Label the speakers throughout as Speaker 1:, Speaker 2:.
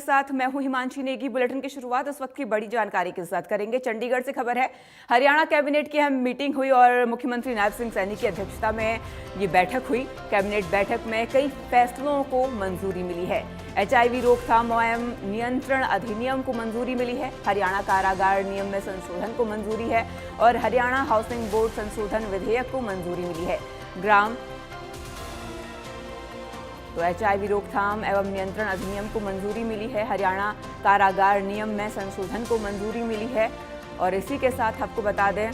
Speaker 1: साथ मैं हूं हिमांशी नेगी। बुलेटिन की शुरुआत इस वक्त की बड़ी जानकारी के साथ करेंगे। चंडीगढ़ से खबर है, हरियाणा कैबिनेट की अहम मीटिंग हुई और मुख्यमंत्री नायब सिंह सैनी की अध्यक्षता में ये बैठक हुई। कैबिनेट बैठक में कई फैसलों को मंजूरी मिली है। HIV रोकथाम एवं नियंत्रण अधिनियम को मंजूरी मिली है। हरियाणा कारागार नियम में संशोधन को मंजूरी है और हरियाणा हाउसिंग बोर्ड संशोधन विधेयक को मंजूरी मिली है। तो HIV रोकथाम एवं नियंत्रण अधिनियम को मंजूरी मिली है। हरियाणा कारागार नियम में संशोधन को मंजूरी मिली है और इसी के साथ आपको बता दें,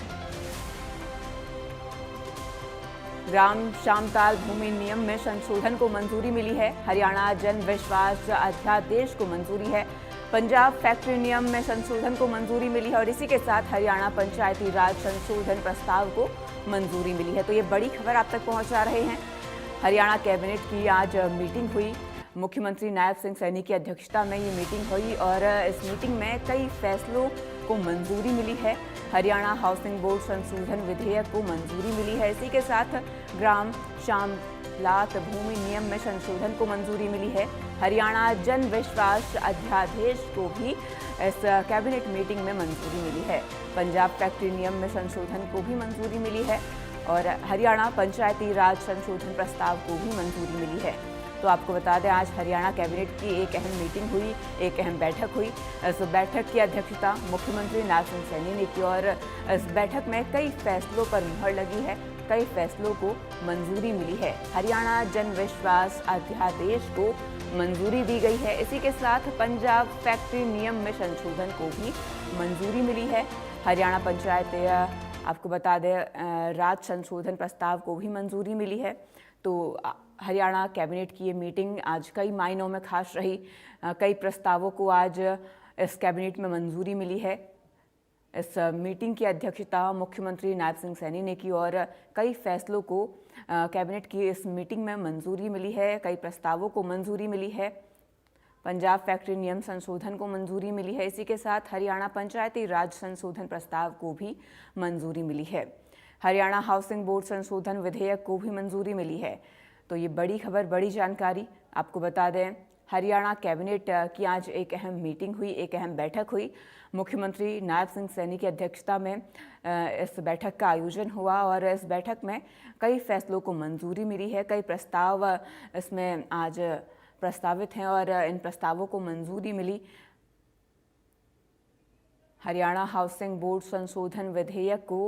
Speaker 1: ग्राम शामताल भूमि नियम में संशोधन को मंजूरी मिली है। हरियाणा जन विश्वास अध्यादेश को मंजूरी है। पंजाब फैक्ट्री नियम में संशोधन को मंजूरी मिली है और इसी के साथ हरियाणा पंचायती राज संशोधन प्रस्ताव को मंजूरी मिली है। तो ये बड़ी खबर आप तक पहुंचा रहे हैं। हरियाणा कैबिनेट की आज मीटिंग हुई। मुख्यमंत्री नायब सिंह सैनी की अध्यक्षता में ये मीटिंग हुई और इस मीटिंग में कई फैसलों को मंजूरी मिली है। हरियाणा हाउसिंग बोर्ड संशोधन विधेयक को मंजूरी मिली है। इसी के साथ ग्राम शामलात भूमि नियम में संशोधन को मंजूरी मिली है। हरियाणा जन विश्वास अध्यादेश को भी इस कैबिनेट मीटिंग में मंजूरी मिली है। पंजाब फैक्ट्री नियम में संशोधन को भी मंजूरी मिली है और हरियाणा पंचायती राज संशोधन प्रस्ताव को भी मंजूरी मिली है। तो आपको बता दें, आज हरियाणा कैबिनेट की एक अहम मीटिंग हुई, एक अहम बैठक हुई। इस बैठक की अध्यक्षता मुख्यमंत्री नायब सिंह सैनी ने की और इस बैठक में कई फैसलों पर मुहर लगी है, कई फैसलों को मंजूरी मिली है। हरियाणा जन विश्वास अध्यादेश को मंजूरी दी गई है। इसी के साथ पंजाब फैक्ट्री नियम में संशोधन को भी मंजूरी मिली है। हरियाणा पंचायत आपको बता दें, राज संशोधन प्रस्ताव को भी मंजूरी मिली है। तो हरियाणा कैबिनेट की ये मीटिंग आज कई मायनों में खास रही। कई प्रस्तावों को आज इस कैबिनेट में मंजूरी मिली है। इस मीटिंग की अध्यक्षता मुख्यमंत्री नायब सिंह सैनी ने की और कई फैसलों को कैबिनेट की इस मीटिंग में मंजूरी मिली है। कई प्रस्तावों को मंजूरी मिली है। पंजाब फैक्ट्री नियम संशोधन को मंजूरी मिली है। इसी के साथ हरियाणा पंचायती राज संशोधन प्रस्ताव को भी मंजूरी मिली है। हरियाणा हाउसिंग बोर्ड संशोधन विधेयक को भी मंजूरी मिली है। तो ये बड़ी खबर, बड़ी जानकारी आपको बता दें, हरियाणा कैबिनेट की आज एक अहम मीटिंग हुई, एक अहम बैठक हुई। मुख्यमंत्री नायब सिंह सैनी की अध्यक्षता में इस बैठक का आयोजन हुआ और इस बैठक में कई फैसलों को मंजूरी मिली है। कई प्रस्ताव इसमें आज प्रस्तावित हैं और इन प्रस्तावों को मंजूरी मिली। हरियाणा हाउसिंग बोर्ड संशोधन विधेयक को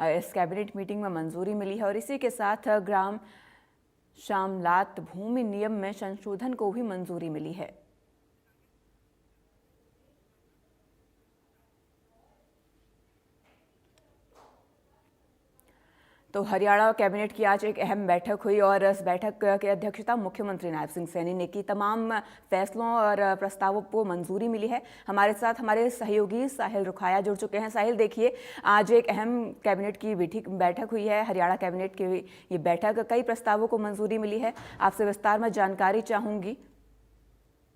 Speaker 1: इस कैबिनेट मीटिंग में मंजूरी मिली है और इसी के साथ ग्राम शामलात भूमि नियम में संशोधन को भी मंजूरी मिली है। तो हरियाणा कैबिनेट की आज एक अहम बैठक हुई और इस बैठक की अध्यक्षता मुख्यमंत्री नायब सिंह सैनी ने की। तमाम फैसलों और प्रस्तावों को मंजूरी मिली है। हमारे साथ हमारे सहयोगी साहिल रुखाया जुड़ चुके हैं। साहिल, देखिए, आज एक अहम कैबिनेट की बैठक हुई है। हरियाणा कैबिनेट की ये बैठक, कई प्रस्तावों को मंजूरी मिली है। आपसे विस्तार में जानकारी चाहूंगी।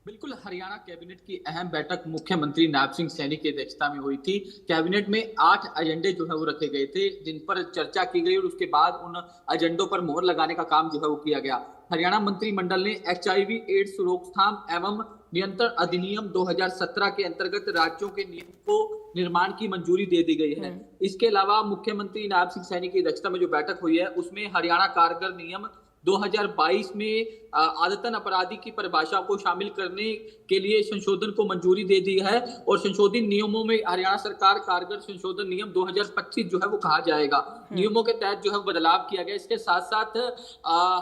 Speaker 2: बिल्कुल, हरियाणा कैबिनेट की अहम बैठक मुख्यमंत्री नायब सिंह सैनी की अध्यक्षता में हुई थी। कैबिनेट में 8 एजेंडे जो है वो रखे गए थे, जिन पर चर्चा की गई और उसके बाद उन एजेंडों पर मोहर लगाने का काम जो है वो किया गया। हरियाणा मंत्रिमंडल ने HIV एड्स रोकथाम एवं नियंत्रण अधिनियम 2017 के अंतर्गत राज्यों के नियम को निर्माण की मंजूरी दे दी गई है। इसके अलावा मुख्यमंत्री नायब सिंह सैनी की अध्यक्षता में जो बैठक हुई है, उसमें हरियाणा कारागार नियम 2022 में आदतन अपराधी की परिभाषा को शामिल करने के लिए संशोधन को मंजूरी दे दी है और संशोधित नियमों में हरियाणा सरकार कारगर संशोधन नियम 2025 जो है वो कहा जाएगा। नियमों के तहत जो है बदलाव किया गया। इसके साथ साथ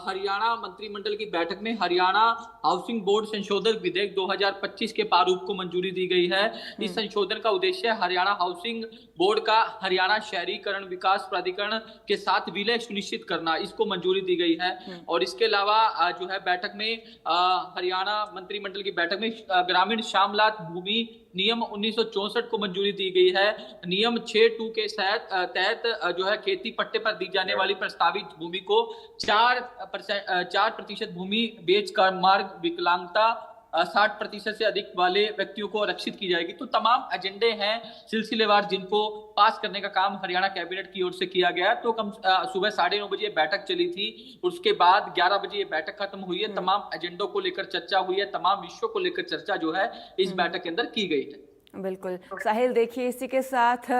Speaker 2: हरियाणा मंत्रिमंडल की बैठक में हरियाणा हाउसिंग बोर्ड संशोधन विधेयक 2025 के प्रारूप को मंजूरी दी गई है। इस संशोधन का उद्देश्य हरियाणा हाउसिंग बोर्ड का हरियाणा शहरीकरण विकास प्राधिकरण के साथ विलय सुनिश्चित करना, इसको मंजूरी दी गई है। और इसके अलावा जो है बैठक में हरियाणा मंत्रिमंडल की बैठक में ग्रामीण शामलात भूमि नियम 1964 को मंजूरी दी गई है। नियम 6(2) के तहत जो है खेती पट्टे पर दी जाने वाली प्रस्तावित भूमि को 4% भूमि बेचकर मार्ग विकलांगता 60% से अधिक वाले व्यक्तियों को आरक्षित की जाएगी। तो तमाम एजेंडे हैं सिलसिलेवार जिनको पास करने का काम हरियाणा कैबिनेट की ओर से किया गया। तो सुबह 9:30 बजे बैठक चली थी, उसके बाद 11 बजे ये बैठक खत्म हुई है। तमाम एजेंडों को लेकर चर्चा हुई है, तमाम विषयों को लेकर चर्चा जो है इस बैठक के अंदर की गई है।
Speaker 1: बिल्कुल साहिल, देखिए इसी के साथ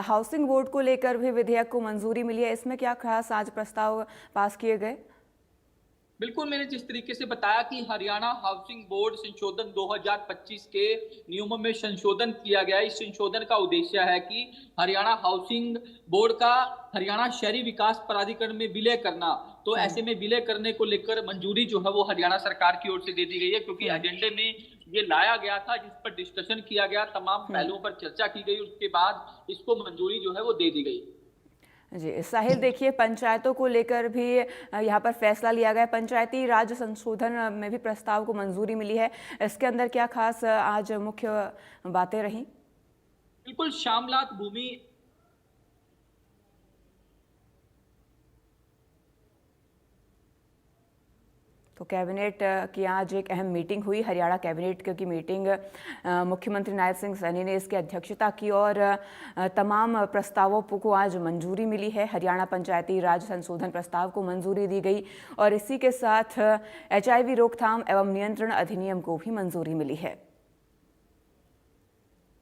Speaker 1: हाउसिंग बोर्ड को लेकर भी विधेयक को मंजूरी मिली है। इसमें क्या खास आज प्रस्ताव पास किए गए?
Speaker 2: बिल्कुल, मैंने जिस तरीके से बताया कि हरियाणा हाउसिंग बोर्ड संशोधन 2025 के नियमों में संशोधन किया गया है। इस संशोधन का उद्देश्य है कि हरियाणा हाउसिंग बोर्ड का हरियाणा शहरी विकास प्राधिकरण में विलय करना। तो ऐसे में विलय करने को लेकर मंजूरी जो है वो हरियाणा सरकार की ओर से दे दी गई है, क्योंकि एजेंडे में ये लाया गया था, जिस पर डिस्कशन किया गया, तमाम पहलुओं पर चर्चा की गई, उसके बाद इसको मंजूरी जो है वो दे दी गई।
Speaker 1: जी साहिल, देखिए पंचायतों को लेकर भी यहाँ पर फैसला लिया गया। पंचायती राज संशोधन में भी प्रस्ताव को मंजूरी मिली है। इसके अंदर क्या खास आज मुख्य बातें रही?
Speaker 2: बिल्कुल, श्यामलात भूमि
Speaker 1: तो कैबिनेट की आज एक अहम मीटिंग हुई। हरियाणा कैबिनेट की मीटिंग मुख्यमंत्री नायब सिंह सैनी ने इसकी अध्यक्षता की और तमाम प्रस्तावों को आज मंजूरी मिली है। हरियाणा पंचायती राज संशोधन प्रस्ताव को मंजूरी दी गई और इसी के साथ HIV रोकथाम एवं नियंत्रण अधिनियम को भी मंजूरी मिली है।